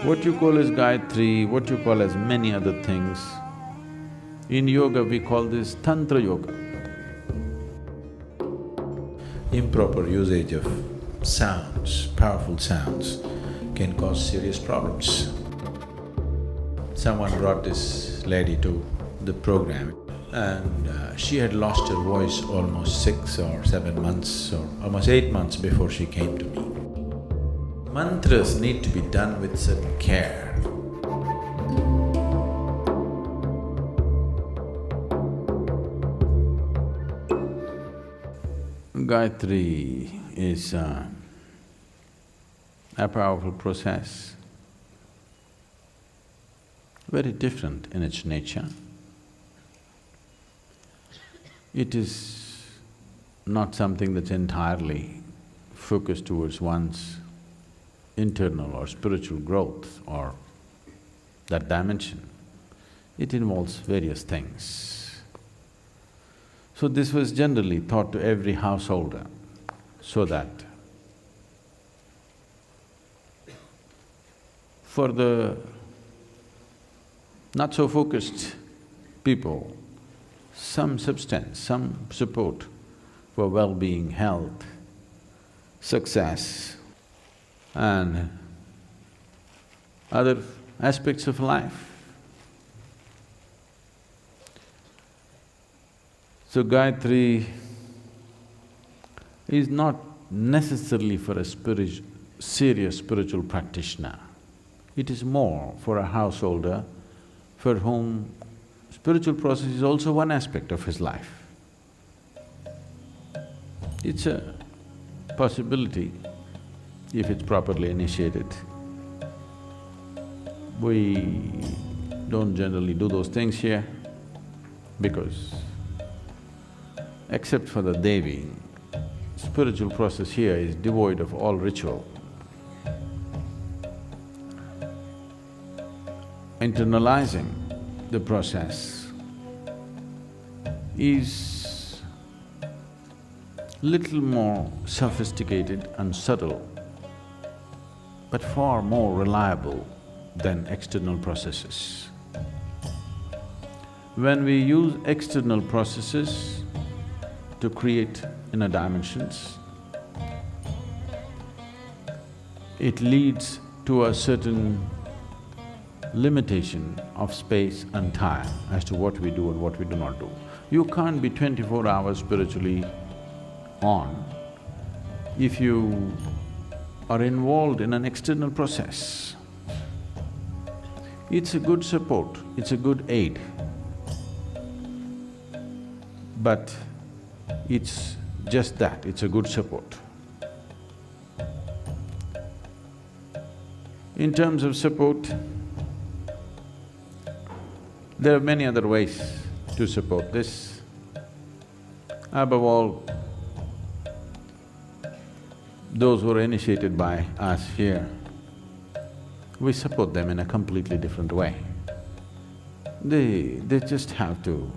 What you call as Gayatri, what you call as many other things, in yoga we call this Tantra Yoga. Improper usage of sounds, powerful sounds, can cause serious problems. Someone brought this lady to the program and she had lost her voice almost 6 or 7 months or almost 8 months before she came to me. Mantras need to be done with certain care. Gayatri is a powerful process, very different in its nature. It is not something that's entirely focused towards one's internal or spiritual growth or that dimension. It involves various things. So this was generally taught to every householder so that for the not so focused people, some substance, some support for well-being, health, success and other aspects of life. So Gayatri is not necessarily for a serious spiritual practitioner. It is more for a householder for whom spiritual process is also one aspect of his life. It's a possibility if it's properly initiated. We don't generally do those things here because except for the Devi, spiritual process here is devoid of all ritual. Internalizing the process is little more sophisticated and subtle, but far more reliable than external processes. When we use external processes to create inner dimensions, it leads to a certain limitation of space and time as to what we do and what we do not do. You can't be 24 hours spiritually on if you are involved in an external process. It's a good support, it's a good aid, but it's just that, it's a good support. In terms of support, there are many other ways to support this. Above all, those who are initiated by us here, we support them in a completely different way. They just have to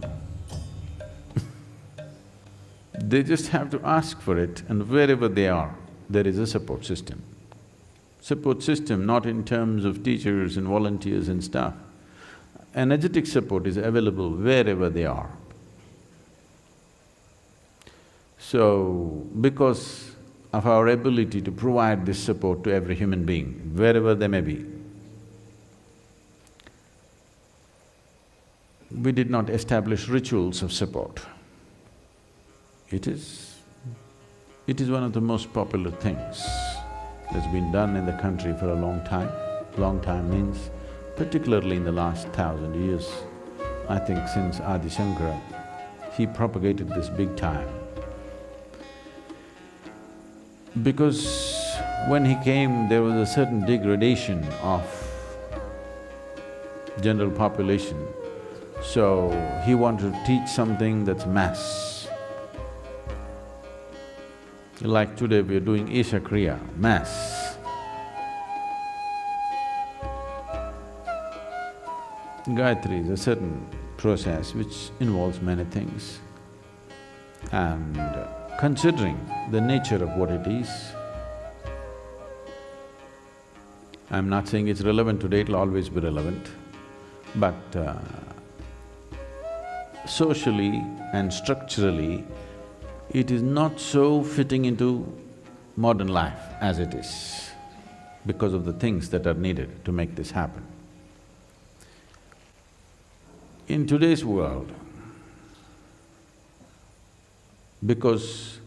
they just have to ask for it, and wherever they are, there is a support system. Support system not in terms of teachers and volunteers and stuff. Energetic support is available wherever they are. So, because of our ability to provide this support to every human being, wherever they may be, we did not establish rituals of support. It is one of the most popular things that's been done in the country for a long time. Long time means particularly in the last 1,000 years. I think since Adi Shankara, he propagated this big time. Because when he came, there was a certain degradation of general population, so he wanted to teach something that's mass. Like today we are doing Isha Kriya, mass. Gayatri is a certain process which involves many things, and considering the nature of what it is, I'm not saying it's relevant today, it'll always be relevant, but socially and structurally, it is not so fitting into modern life as it is because of the things that are needed to make this happen. In today's world, because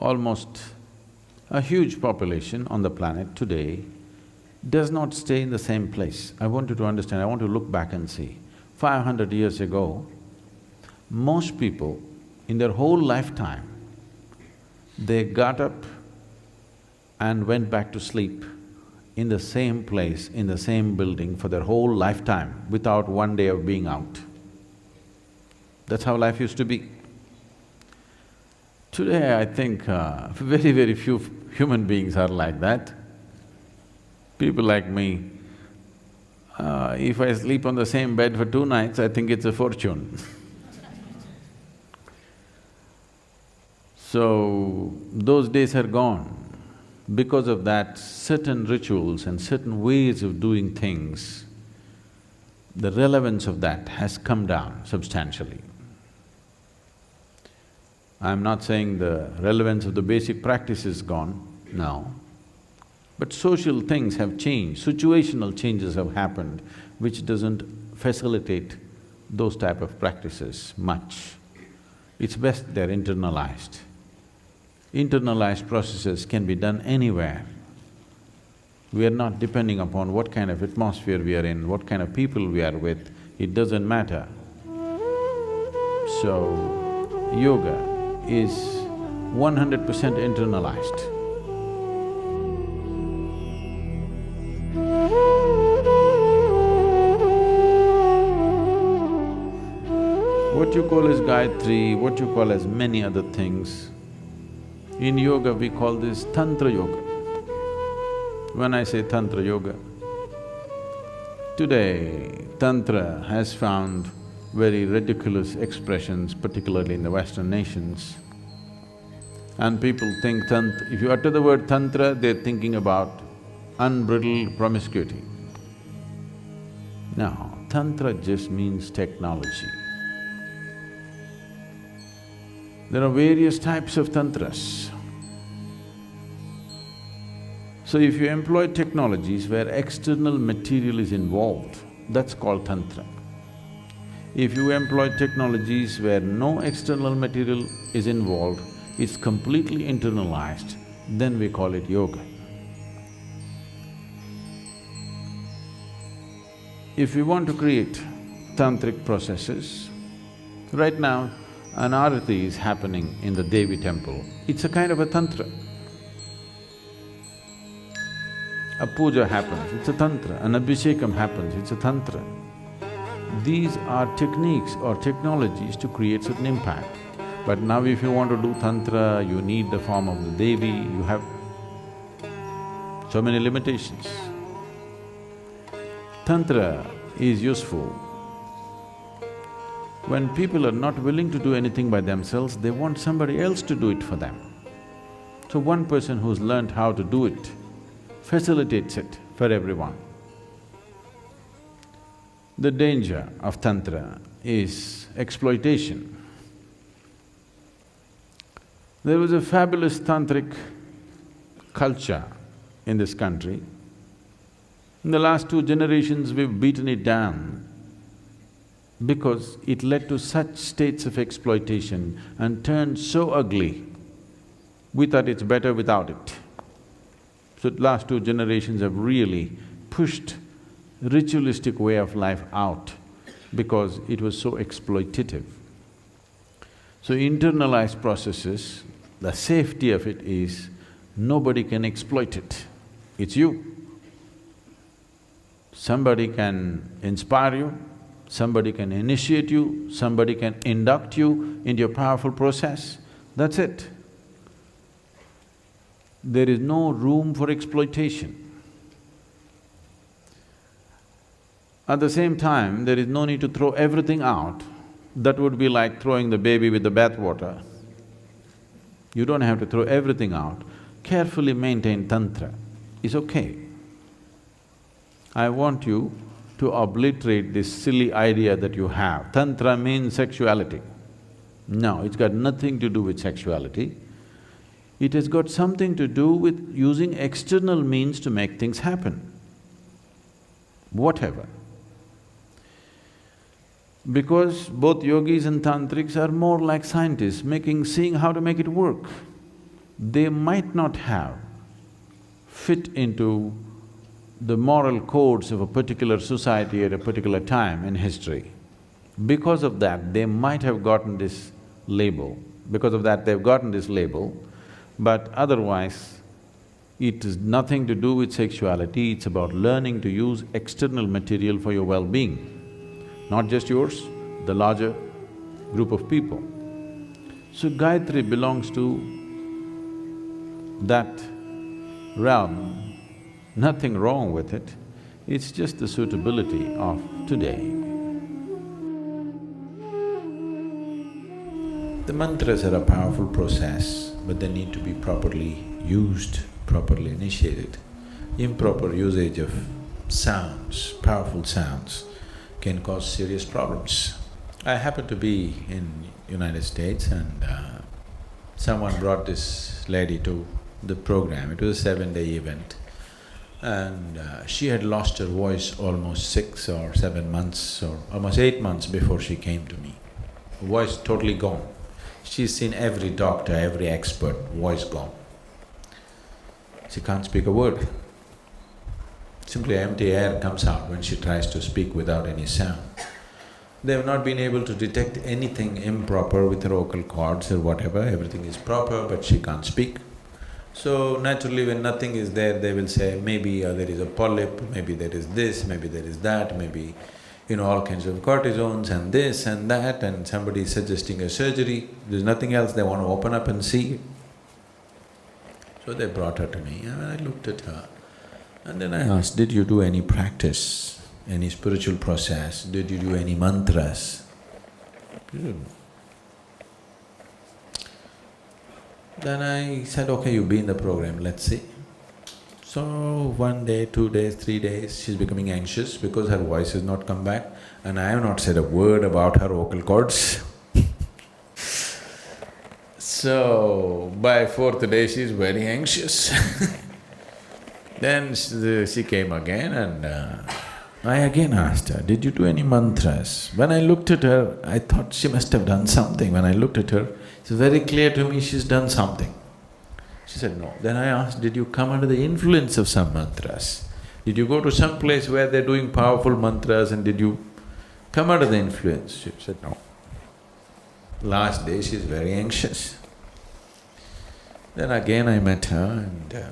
almost a huge population on the planet today does not stay in the same place. I want you to understand, I want to look back and see. 500 years ago, most people in their whole lifetime, they got up and went back to sleep in the same place, in the same building for their whole lifetime without one day of being out. That's how life used to be. Today, I think very, very few human beings are like that. People like me, if I sleep on the same bed for 2 nights, I think it's a fortune. So, those days are gone. Because of that, certain rituals and certain ways of doing things, the relevance of that has come down substantially. I'm not saying the relevance of the basic practice is gone, no. But social things have changed, situational changes have happened, which doesn't facilitate those type of practices much. It's best they're internalized. Internalized processes can be done anywhere. We are not depending upon what kind of atmosphere we are in, what kind of people we are with, it doesn't matter. So, yoga is 100% internalized. What you call as Gayatri, what you call as many other things, in yoga we call this Tantra Yoga. When I say Tantra Yoga, today Tantra has found very ridiculous expressions, particularly in the Western nations. And people think if you utter the word Tantra, they're thinking about unbridled promiscuity. No, Tantra just means technology. There are various types of tantras. So if you employ technologies where external material is involved, that's called tantra. If you employ technologies where no external material is involved, it's completely internalized, then we call it yoga. If we want to create tantric processes, right now an arati is happening in the Devi temple, it's a kind of a tantra. A puja happens, it's a tantra. An abhishekam happens, it's a tantra. These are techniques or technologies to create certain impact. But now if you want to do tantra, you need the form of the Devi, you have so many limitations. Tantra is useful when people are not willing to do anything by themselves, they want somebody else to do it for them. So one person who's learned how to do it facilitates it for everyone. The danger of Tantra is exploitation. There was a fabulous tantric culture in this country. In the last 2 generations, we've beaten it down because it led to such states of exploitation and turned so ugly, we thought it's better without it. So the last 2 generations have really pushed ritualistic way of life out because it was so exploitative. So internalized processes, the safety of it is nobody can exploit it, it's you. Somebody can inspire you, somebody can initiate you, somebody can induct you into a powerful process, that's it. There is no room for exploitation. At the same time, there is no need to throw everything out. That would be like throwing the baby with the bathwater. You don't have to throw everything out. Carefully maintain tantra is okay. I want you to obliterate this silly idea that you have. Tantra means sexuality. No, it's got nothing to do with sexuality. It has got something to do with using external means to make things happen, whatever. Because both yogis and tantrics are more like scientists, seeing how to make it work. They might not have fit into the moral codes of a particular society at a particular time in history. Because of that, they might have gotten this label. Because of that, they've gotten this label. But otherwise, it is nothing to do with sexuality, it's about learning to use external material for your well-being. Not just yours, the larger group of people. So Gayatri belongs to that realm, nothing wrong with it, it's just the suitability of today. The mantras are a powerful process, but they need to be properly used, properly initiated. Improper usage of sounds, powerful sounds, can cause serious problems. I happened to be in United States and someone brought this lady to the program. It was a 7-day event and she had lost her voice almost 6 or 7 months or almost 8 months before she came to me. Voice totally gone. She's seen every doctor, every expert, voice gone. She can't speak a word. Simply empty air comes out when she tries to speak without any sound. They have not been able to detect anything improper with her vocal cords or whatever, everything is proper but she can't speak. So naturally when nothing is there, they will say maybe there is a polyp, maybe there is this, maybe there is that, maybe all kinds of cortisones and this and that, and somebody is suggesting a surgery. There's nothing else, they want to open up and see. So they brought her to me and I looked at her. And then I asked, did you do any practice, any spiritual process? Did you do any mantras? She didn't. Then I said, okay, you be in the program, let's see. So 1 day, 2 days, 3 days, she's becoming anxious because her voice has not come back and I have not said a word about her vocal cords. So by 4th day, she's very anxious. Then she came again and I again asked her, did you do any mantras? When I looked at her, I thought she must have done something. When I looked at her, it's very clear to me she's done something. She said, no. Then I asked, did you come under the influence of some mantras? Did you go to some place where they're doing powerful mantras and did you come under the influence? She said, no. Last day she's very anxious. Then again I met her and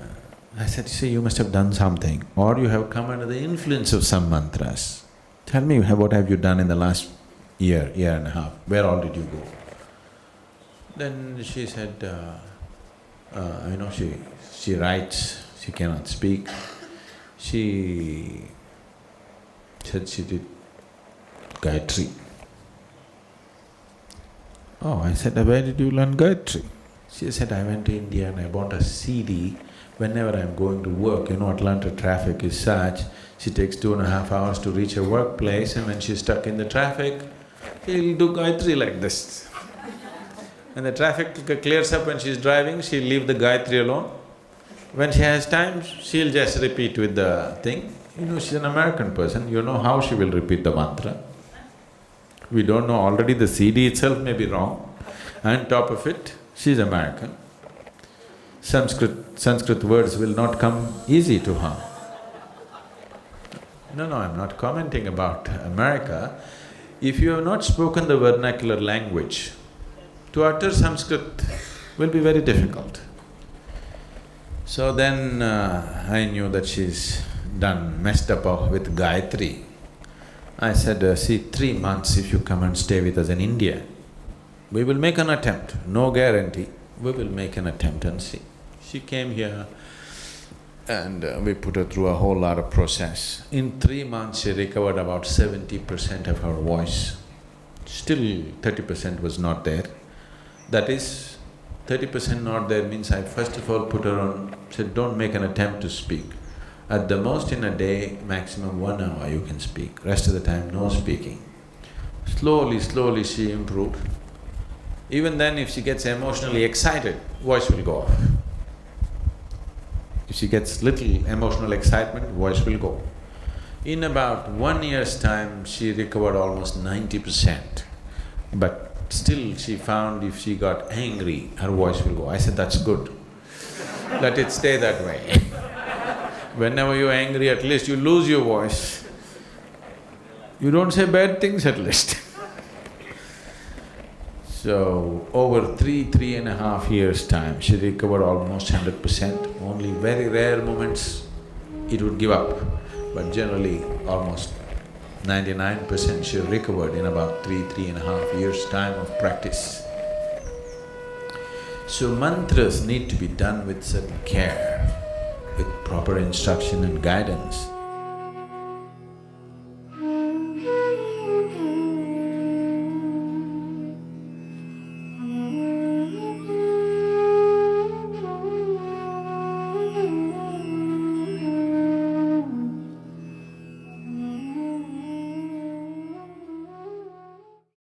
I said, see, you must have done something or you have come under the influence of some mantras. Tell me, what have you done in the last year, year and a half? Where all did you go? Then she said, she writes, she cannot speak. She said she did Gayatri. Oh, I said, where did you learn Gayatri? She said, I went to India and I bought a CD. Whenever I'm going to work, Atlanta traffic is such, she takes 2.5 hours to reach her workplace and when she's stuck in the traffic, she'll do Gayatri like this. When the traffic clears up when she's driving, she'll leave the Gayatri alone. When she has time, she'll just repeat with the thing. She's an American person, how she will repeat the mantra. We don't know, already the CD itself may be wrong. On top of it, she's American. Sanskrit words will not come easy to her. No, I'm not commenting about America. If you have not spoken the vernacular language, to utter Sanskrit will be very difficult. So then I knew that she's messed up with Gayatri. I said, see, 3 months if you come and stay with us in India, we will make an attempt, no guarantee, we will make an attempt and see. She came here and we put her through a whole lot of process. In 3 months, she recovered about 70% of her voice. Still 30% was not there. That is, 30% not there means I first of all put her on, said, don't make an attempt to speak. At the most in a day, maximum 1 hour you can speak, rest of the time no speaking. Slowly she improved. Even then if she gets emotionally excited, voice will go off. If she gets little emotional excitement, voice will go. In about 1 year's time, she recovered almost 90%. But still she found if she got angry, her voice will go. I said, that's good. Let it stay that way. Whenever you're angry, at least you lose your voice. You don't say bad things at least. So, over 3.5 years' time, she recovered almost 100%. Only very rare moments it would give up, but generally almost 99% she recovered in about 3.5 years' time of practice. So mantras need to be done with certain care, with proper instruction and guidance.